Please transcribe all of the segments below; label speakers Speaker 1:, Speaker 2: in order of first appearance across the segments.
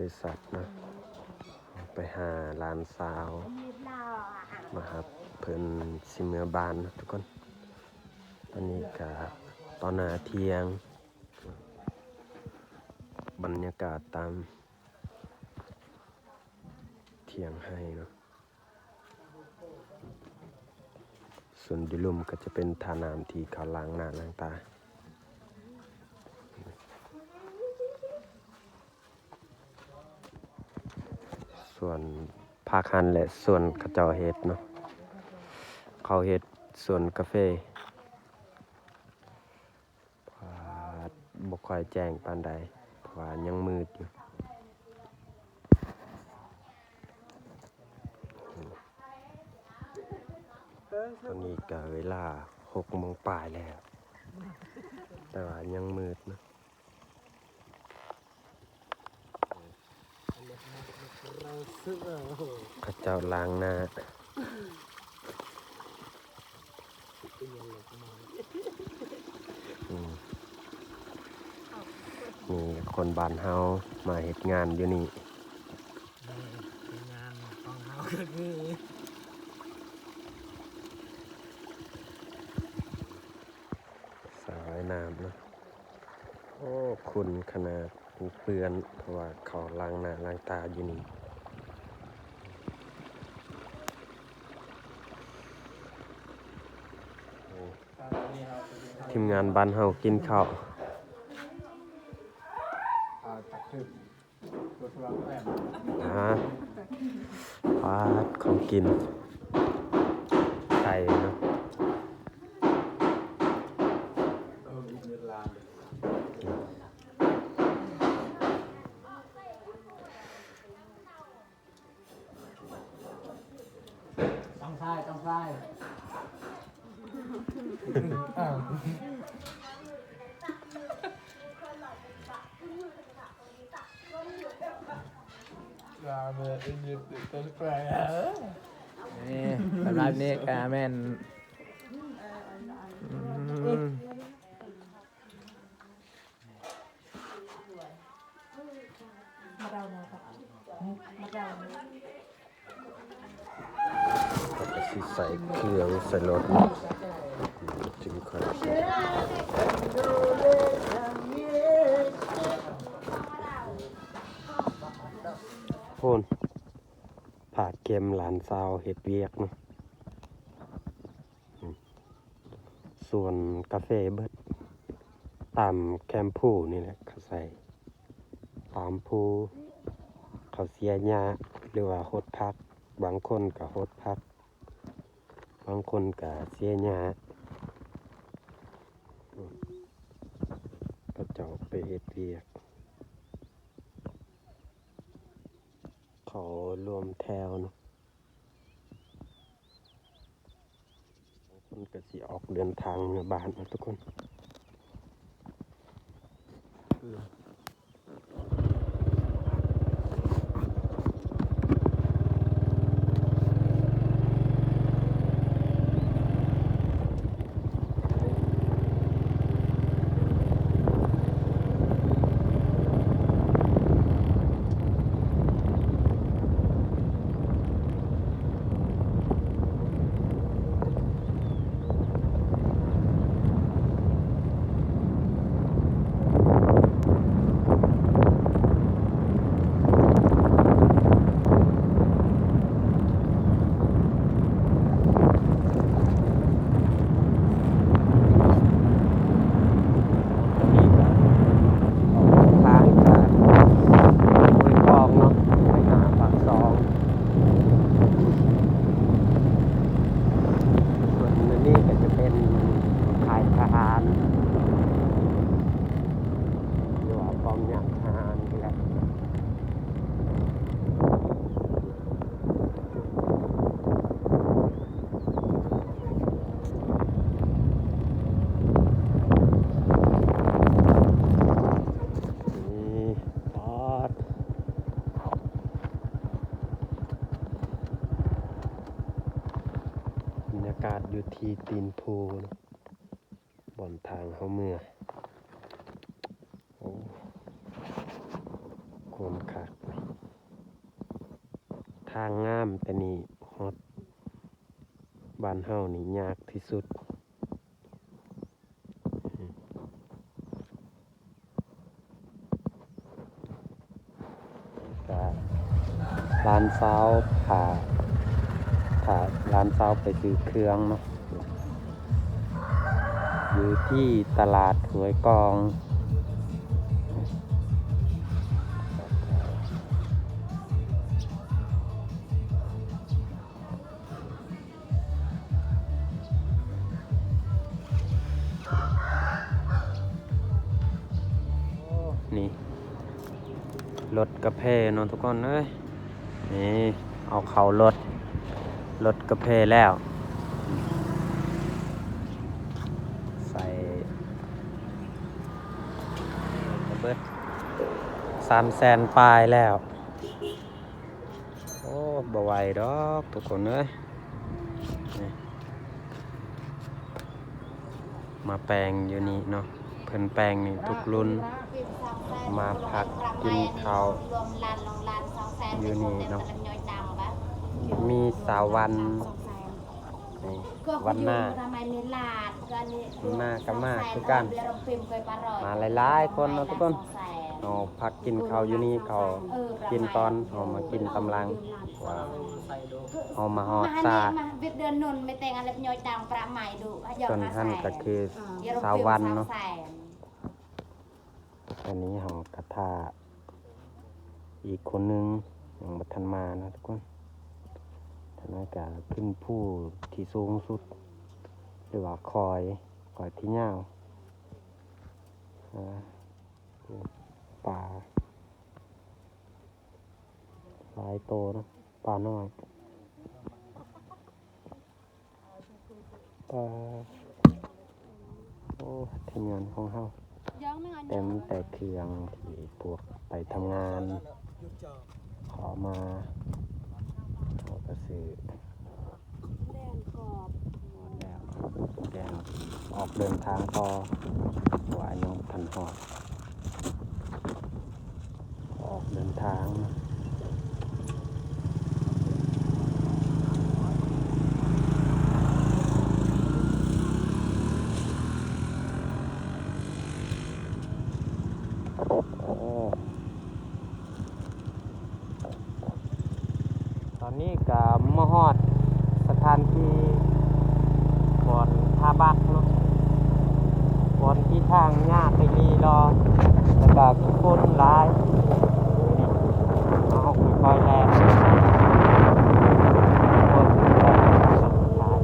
Speaker 1: วยสัตว์นะไปหาหลานสาวมาครับเพิ่นสิเมื่อบ้านนะทุกคนตอนนี้ก็ตอนเที่ยงบรรยากาศตามเที่ยงให้เนาะส่วนดิลุมก็จะเป็นท่าน้ำที่เขาล้างหน้าล้างตาส่วนภาคหันและส่วนเขาเจ้าเฮ็ดเนาะเขาเฮ็ดส่วนกาแฟบ่ค่อยแจ้งปานใดเพราะว่ายังมืดอยู่ตอนนี้ก็เวลา 6 โมงปลายแล้วแต่ว่ายังมืดนะเขาเจ้าล้างหน้านี่คนบ้านเฮามาเฮ็ดงานอยู่นี่
Speaker 2: งานของเฮาก็คือ
Speaker 1: สาวว่ายน้ำนะโอ้คุณขนาดเปื้อนเพราะว่าเขาล้างหน้าล้างตาอยู่นี่ทีมงานบ้านเฮากินข้าวปาดของกินไก่เนาะ
Speaker 2: ต้องใช่เมื่ออินดิบต้นไกลนี่สำหรับนี้กาแมน
Speaker 1: ก็จะใส่เครื่องใส่รสนะจึงค่อยโอนผักเค็มหลานสาวเฮ็ดเวียกเนาะส่วนกาแฟเบิดตามแคมพูนี่แหละเขาใส่ตามพูเขาเสียหญ้าหรือว่าหดพักบางคนก็หดพักบางคนก็เสียหญ้าก็เจ้าไปเฮ็ดเวียกเขารวมแถวเนาะบางคนก็สิออกเดินทางเมื่อบ้านนะทุกคนบรรยากาศอยู่ที่ตีนภูนะบนทางเข้าเมื่อโอ้โคมคัก างงามแต่นี่ฮอดบ้านเฮานี่ยากที่สุดก็ร้านเช้าถ้าร้านเช้าไปซื้อเครื่องเนาะอยู่ที่ตลาดห้วยกองนี่รถกาแฟเนาะทุกคนเอ้ยนี่เอาเข้ารถกาแฟแล้ว ใส่ระเบิด300,000 ปลายแล้ว โอ้บ่ไหวดอกทุกคนเอ้ยนี่มาแปลงอยู่นี่เนาะเพิ่นแปลงนี่ทุกรุ่น มาพักกินข้าวอยู่นี่เนาะมีสาววันนี่วันหน้าก็มาคือกันมาหลายๆคนเนาะทุกคนเอาพักกินข้าวอยู่นี่เขากินตอนเอามากินกำลังว่าเอามาฮอดซาส่วนท่านก็คือสาววันเนาะอันนี้เฮากระทาอีกคนนึงยังบ่ทันมานะทุกคนท่านก็ขึ้นผู้ที่สูงสุดหรือว่าคอยที่ยาวป่าหลายโตนะป่าน้อยป่าโอ้ทีมงานของเฮาเต็มแต่เครื่องที่พวกไปทำงานขอมาเขาก็ซื้อแล้วแกงออกเดินทางต่อว่ายังทันหอดออกเดินทางตอนนี้ก็มาฮอดสถานที่บ่อนท่าบักเนาะบ่อนที่ทางญาติไปรีรอแล้วก็คนหลายนี่เอาค่อยๆแลคนสุดท้าย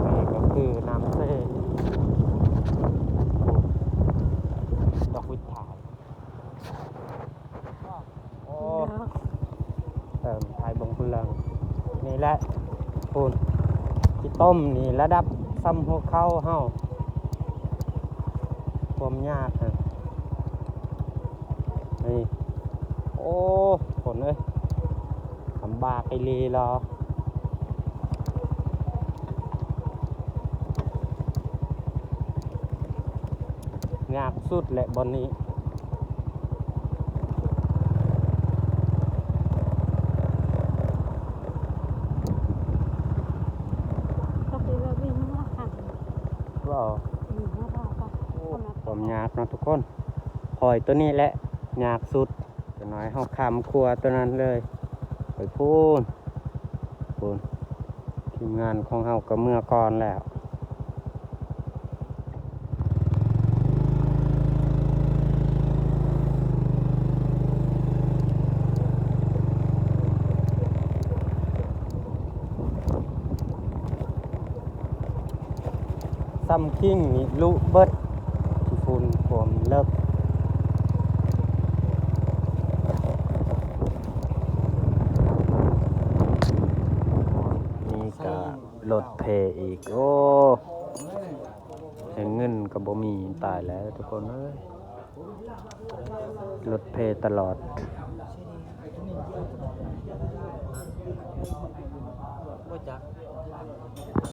Speaker 1: นี่ก็คือน้ำเซ่ดอกวิถายโอ้เติมไทยบงพลังนี่แหละปูนที่ต้มนี่ระดับซ้ำหัวเข่าเฮาความยากนะนี่โอ้ฝนเอ้ยลำบากไปเลยรอยากสุดแหละบนนี้ว่าผมยากเนาะทุกคนหอยตัวนี้แหละยากสุดจะน้อยเฮาคำครัวตัวนั้นเลยไปพูนทีมงานของเฮาก็เมื่อก่อนแล้วซัมคิงนี่ลุเบิดที่ฝุ่นผมเลิกนี่ก็รถเพอีกโอ้เงินก็บ่มีตายแล้วทุกคนเอ้ยรถเพตลอด